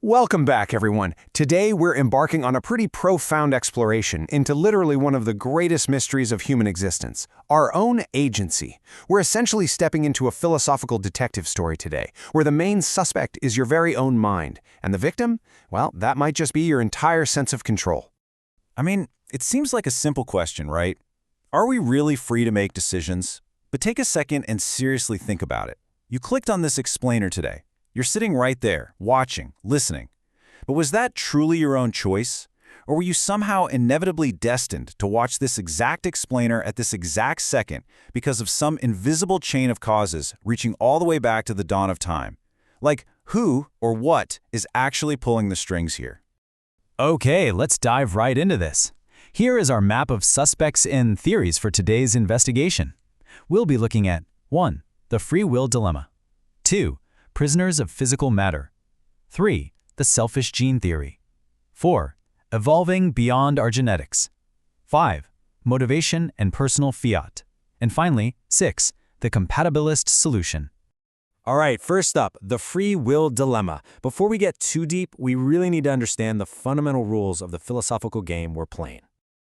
Welcome back, everyone. Today, we're embarking on a pretty profound exploration into literally one of the greatest mysteries of human existence, our own agency. We're essentially stepping into a philosophical detective story today, where the main suspect is your very own mind, and the victim, well, that might just be your entire sense of control. It seems like a simple question, right? Are we really free to make decisions? But take a second and seriously think about it. You clicked on this explainer today. You're sitting right there, watching, listening. But was that truly your own choice? Or were you somehow inevitably destined to watch this exact explainer at this exact second because of some invisible chain of causes reaching all the way back to the dawn of time? Like, who or what is actually pulling the strings here? Okay, let's dive right into this. Here is our map of suspects and theories for today's investigation. We'll be looking at 1. The free will dilemma. 2. Prisoners of physical matter. 3. The selfish gene theory. 4. Evolving beyond our genetics. 5. Motivation and personal fiat. And finally, 6. The compatibilist solution. All right, first up, the free will dilemma. Before we get too deep, we really need to understand the fundamental rules of the philosophical game we're playing.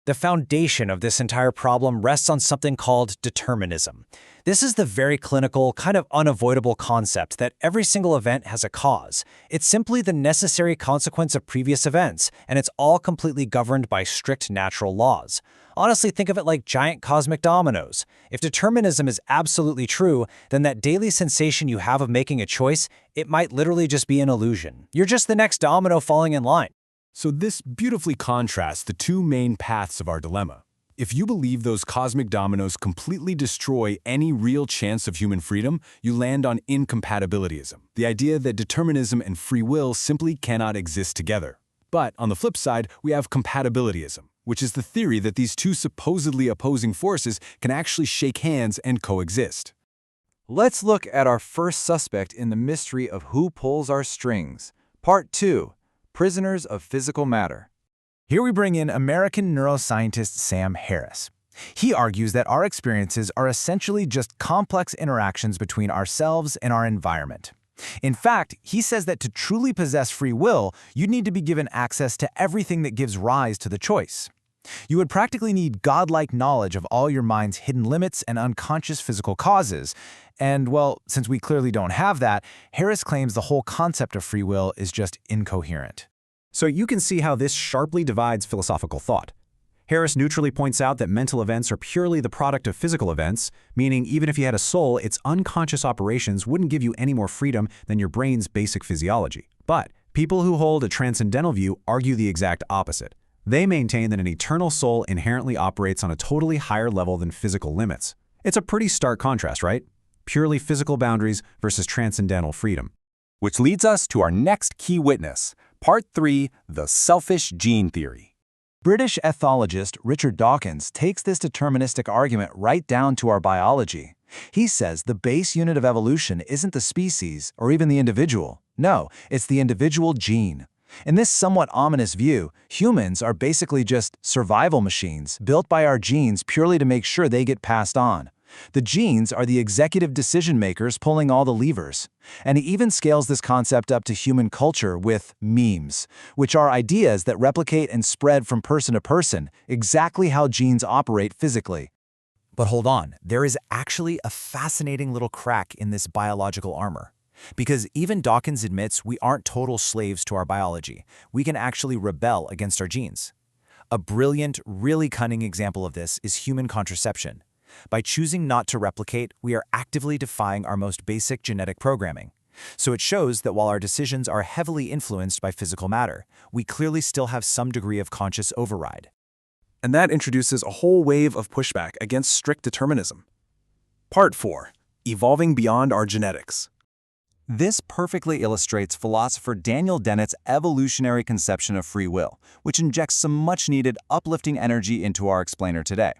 The foundation of this entire problem rests on something called determinism. This is the very clinical, kind of unavoidable concept that every single event has a cause. It's simply the necessary consequence of previous events, and it's all completely governed by strict natural laws. Honestly, think of it like giant cosmic dominoes. If determinism is absolutely true, then that daily sensation you have of making a choice, it might literally just be an illusion. You're just the next domino falling in line. So this beautifully contrasts the two main paths of our dilemma. If you believe those cosmic dominoes completely destroy any real chance of human freedom, you land on incompatibilism, the idea that determinism and free will simply cannot exist together. But on the flip side, we have compatibilism, which is the theory that these two supposedly opposing forces can actually shake hands and coexist. Let's look at our first suspect in the mystery of who pulls our strings. Part 2. Prisoners of physical matter. Here we bring in American neuroscientist Sam Harris. He argues that our experiences are essentially just complex interactions between ourselves and our environment. In fact, he says that to truly possess free will, you'd need to be given access to everything that gives rise to the choice. You would practically need godlike knowledge of all your mind's hidden limits and unconscious physical causes. And, well, since we clearly don't have that, Harris claims the whole concept of free will is just incoherent. So you can see how this sharply divides philosophical thought. Harris neutrally points out that mental events are purely the product of physical events, meaning even if you had a soul, its unconscious operations wouldn't give you any more freedom than your brain's basic physiology. But people who hold a transcendental view argue the exact opposite. They maintain that an eternal soul inherently operates on a totally higher level than physical limits. It's a pretty stark contrast, right? Purely physical boundaries versus transcendental freedom. Which leads us to our next key witness, Part 3, the selfish gene theory. British ethologist Richard Dawkins takes this deterministic argument right down to our biology. He says the base unit of evolution isn't the species or even the individual. No, it's the individual gene. In this somewhat ominous view, humans are basically just survival machines built by our genes purely to make sure they get passed on. The genes are the executive decision makers pulling all the levers. And he even scales this concept up to human culture with memes, which are ideas that replicate and spread from person to person, exactly how genes operate physically. But hold on, there is actually a fascinating little crack in this biological armor. Because even Dawkins admits we aren't total slaves to our biology. We can actually rebel against our genes. A brilliant, really cunning example of this is human contraception. By choosing not to replicate, we are actively defying our most basic genetic programming. So it shows that while our decisions are heavily influenced by physical matter, we clearly still have some degree of conscious override. And that introduces a whole wave of pushback against strict determinism. Part 4. Evolving beyond our genetics. This perfectly illustrates philosopher Daniel Dennett's evolutionary conception of free will, which injects some much-needed uplifting energy into our explainer today.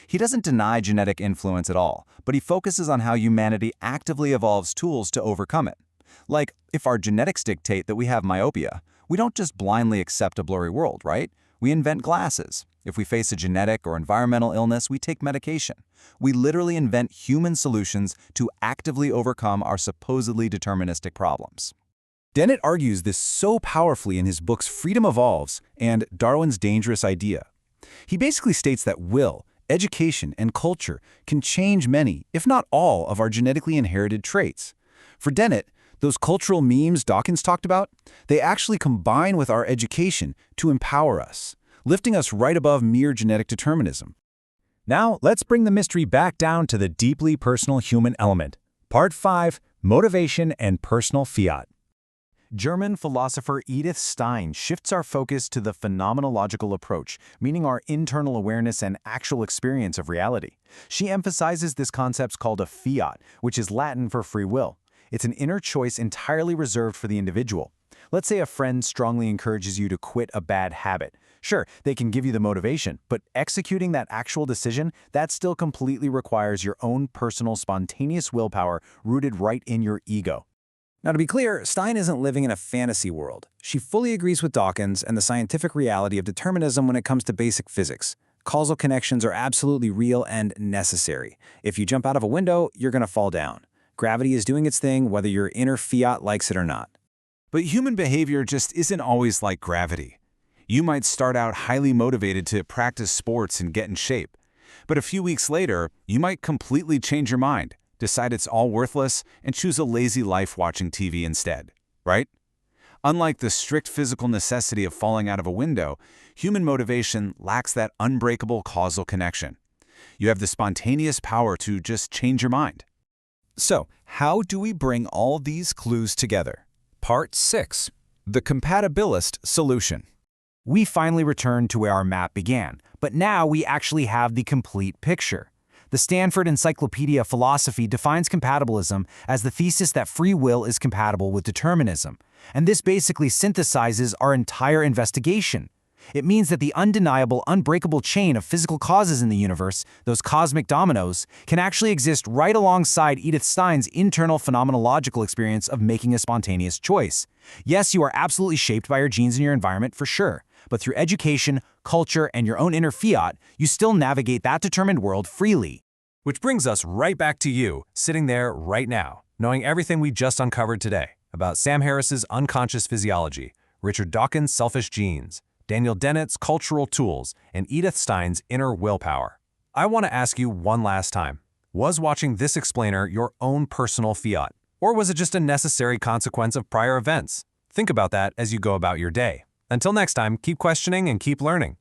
He doesn't deny genetic influence at all, but he focuses on how humanity actively evolves tools to overcome it. Like, if our genetics dictate that we have myopia, we don't just blindly accept a blurry world, right? We invent glasses. If we face a genetic or environmental illness, we take medication. We literally invent human solutions to actively overcome our supposedly deterministic problems. Dennett argues this so powerfully in his books Freedom Evolves and Darwin's Dangerous Idea. He basically states that will, education, and culture can change many, if not all, of our genetically inherited traits. For Dennett, those cultural memes Dawkins talked about, they actually combine with our education to empower us, lifting us right above mere genetic determinism. Now, let's bring the mystery back down to the deeply personal human element. Part 5, Motivation and Personal Fiat. German philosopher Edith Stein shifts our focus to the phenomenological approach, meaning our internal awareness and actual experience of reality. She emphasizes this concept called a fiat, which is Latin for free will. It's an inner choice entirely reserved for the individual. Let's say a friend strongly encourages you to quit a bad habit. Sure, they can give you the motivation, but executing that actual decision, that still completely requires your own personal spontaneous willpower rooted right in your ego. Now, to be clear, Stein isn't living in a fantasy world. She fully agrees with Dawkins and the scientific reality of determinism when it comes to basic physics. Causal connections are absolutely real and necessary. If you jump out of a window, you're going to fall down. Gravity is doing its thing whether your inner fiat likes it or not. But human behavior just isn't always like gravity. You might start out highly motivated to practice sports and get in shape. But a few weeks later, you might completely change your mind, decide it's all worthless, and choose a lazy life watching TV instead, right? Unlike the strict physical necessity of falling out of a window, human motivation lacks that unbreakable causal connection. You have the spontaneous power to just change your mind. So, how do we bring all these clues together? Part 6. The compatibilist solution. We finally return to where our map began, but now we actually have the complete picture. The Stanford Encyclopedia of Philosophy defines compatibilism as the thesis that free will is compatible with determinism, and this basically synthesizes our entire investigation. It means that the undeniable, unbreakable chain of physical causes in the universe, those cosmic dominoes, can actually exist right alongside Edith Stein's internal phenomenological experience of making a spontaneous choice. Yes, you are absolutely shaped by your genes and your environment for sure, but through education, culture, and your own inner fiat, you still navigate that determined world freely. Which brings us right back to you, sitting there right now, knowing everything we just uncovered today about Sam Harris's unconscious physiology, Richard Dawkins' selfish genes, Daniel Dennett's cultural tools, and Edith Stein's inner willpower. I want to ask you one last time, was watching this explainer your own personal fiat, or was it just a necessary consequence of prior events? Think about that as you go about your day. Until next time, keep questioning and keep learning.